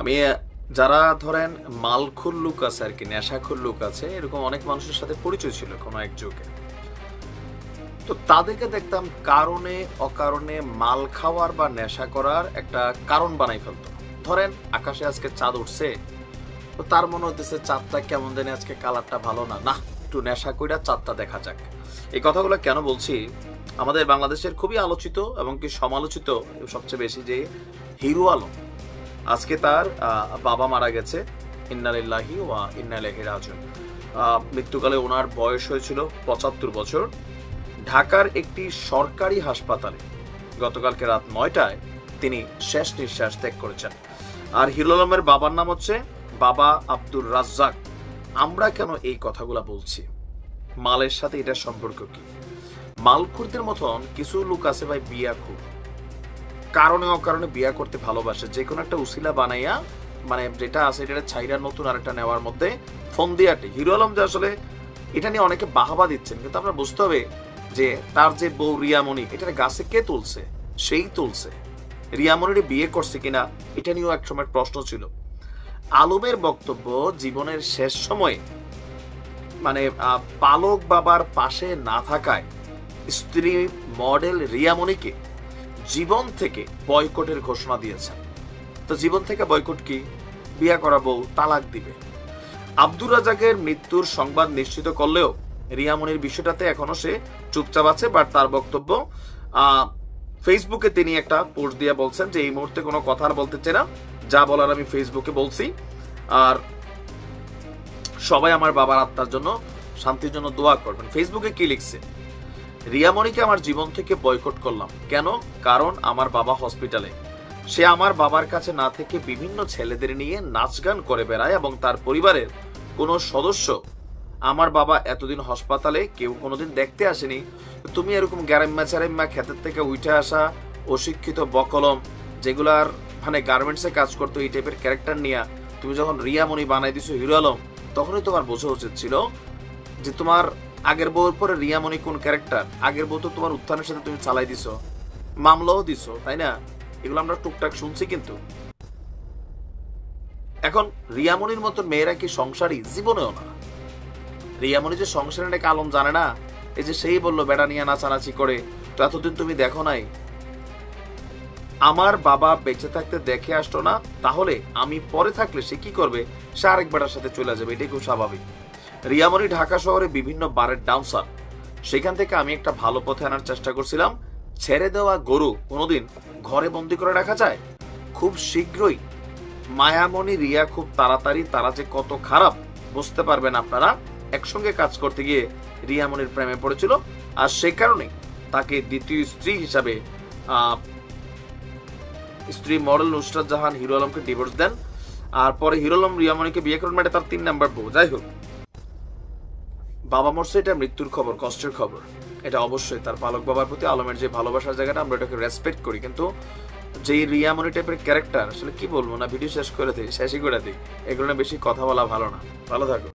আমি যারা ধরেন মালখোর লোক আছে আর কি, নেশাখোর লোক আছে, এরকম অনেক মানুষের সাথে পরিচয় ছিল কোনো এক যুগে। তো তাদেরকে দেখতাম কারণে অকারণে মাল খাওয়ার বা নেশা করার একটা কারণ বানাই ফেলতো। ধরেন আকাশে আজকে চাঁদ উঠছে, তো তার মনে হইতেছে চাঁদটা কেমন জানি আজকে কালারটা ভালো না, না একটু নেশা কইরা চাঁদটা দেখা যাক। এই কথাগুলো কেন বলছি, আমাদের বাংলাদেশের খুবই আলোচিত এবং কি সমালোচিত সবচেয়ে বেশি যে হিরো আলম, আজকে তার বাবা মারা গেছে, ইন্না লিল্লাহি ওয়া ইন্না ইলাইহি রাজিউন। মৃত্যুকালে ওনার বয়স হয়েছিল ৭৫ বছর। ঢাকার একটি সরকারি হাসপাতালে গতকালকে রাত ৯টায় তিনি শেষ নিঃশ্বাস ত্যাগ করেছেন। আর হিরো আলমের বাবার নাম হচ্ছে বাবা আব্দুর রাজ্জাক। আমরা কেন এই কথাগুলা বলছি, মালের সাথে এটার সম্পর্ক কি? মালখুরদের মতন কিছু লোক আছে ভাই বিয়াখুর, কারণে অকারণে বিয়া করতে ভালোবাসে, যে কোনো একটা উসিলা বানাইয়া মানে যেটা আছে এটা ছাইরা নতুন আরেকটা নেওয়ার মধ্যে ফোন দিয়াটে। হিরো আলম যে আসলে এটা নিয়ে অনেকে বাহাবা দিচ্ছেন, কিন্তু আপনার বুঝতে হবে যে তার যে বউ রিয়ামণি, এটার গাছে কে তুলছে? সেই তুলছে। রিয়ামণির বিয়ে করছে কিনা এটা নিয়েও এক সময় প্রশ্ন ছিল। আলমের বক্তব্য জীবনের শেষ সময়ে মানে পালক বাবার পাশে না থাকায় স্ত্রী মডেল রিয়ামণিকে জীবন থেকে বয়কটের ঘোষণা দিয়েছেন। তো জীবন থেকে বয়কট কি? বিয়া করা বউ তালাক দিবে। আব্দুর রাজ্জাকের মৃত্যুর সংবাদ নিশ্চিত করলেও রিয়ামণির বিষয়টাতে এখনো সে চুপচাপ আছে। বাট তার বক্তব্য, ফেসবুকে তিনি একটা পোস্ট দিয়ে বলছেন যে এই মুহূর্তে কোনো কথা আর বলতে চাই না, যা বলার আমি ফেসবুকে বলছি। আর সবাই আমার বাবার আত্মার জন্য শান্তির জন্য দোয়া করবেন। ফেসবুকে কি লিখছে? রিয়ামণিকে আমার জীবন থেকে বয়কট করলাম। কেন? কারণ আমার বাবা হসপিটালে। সে আমার বাবার কাছে না থেকে বিভিন্ন ছেলেদের নিয়ে নাচ গান করে বেড়ায় এবং তার পরিবারের কোনো সদস্য আমার বাবা এতদিন হাসপাতালে কেউ কোনোদিন দেখতে আসেনি। তুমি এরকম গ্যারেম্মা চ্যারেম্মা ক্ষেতের থেকে উঠে আসা অশিক্ষিত বকলম, যেগুলার মানে গার্মেন্টসে কাজ করতো, এই টাইপের ক্যারেক্টার নিয়ে তুমি যখন রিয়ামণি বানাই দিছো হিরো আলম, তখনই তোমার বোঝা উচিত ছিল যে তোমার আগের বউর পরে রিয়ামণি কোন ক্যারেক্টার। আগের বউ তো তোমার উত্থানের সাথে তুমি চালাই দিছো, মামলাও দিছো, তাই না? এগুলো আমরা টুকটাক শুনছি। কিন্তু এখন রিয়ামণির মতো মেয়েরা কি সংসারী? জীবনেও না। রিয়ামণি যে সংসারে নাকি আলম জানে না, এই যে সেই বললো বেড়া নিয়ে নাচানাচি করে, তো এতদিন তুমি দেখো নাই? আমার বাবা বেঁচে থাকতে দেখে আসতো না, তাহলে আমি পরে থাকলে সে কি করবে? সে আরেক বেটার সাথে চলে যাবে, এটাই খুব স্বাভাবিক। রিয়ামণি ঢাকা শহরে বিভিন্ন বারের ডান্সার, সেখান থেকে আমি একটা ভালো পথে আনার চেষ্টা করছিলাম। ছেড়ে দেওয়া গরু কোনোদিন ঘরে বন্দি করে রাখা যায়? খুব শীঘ্রই মায়ামণি রিয়া খুব তাড়াতাড়ি তারা যে কত খারাপ বুঝতে পারবেন আপনারা। একসঙ্গে কাজ করতে গিয়ে রিয়ামণির প্রেমে পড়েছিল, আর সে কারণে তাকে দ্বিতীয় স্ত্রী হিসাবে স্ত্রী মডেল নুসরাত জাহান হিরো আলমকে ডিভোর্স দেন। আর পরে হিরো আলম রিয়ামণিকে বিয়ে করেন, মানে তার 3 নাম্বার বউ। যাই হোক, বাবা মরছে, এটা মৃত্যুর খবর, কষ্টের খবর। এটা অবশ্যই তার পালক বাবার প্রতি আলমের যে ভালোবাসার জায়গাটা, আমরা এটাকে রেসপেক্ট করি। কিন্তু যে রিয়ামণি টাইপের ক্যারেক্টার, আসলে কি বলবো না, ভিডিও শেষ করে দিই, শেষই করে দিই। এগুলো বেশি কথা বলা ভালো না। ভালো থাকো।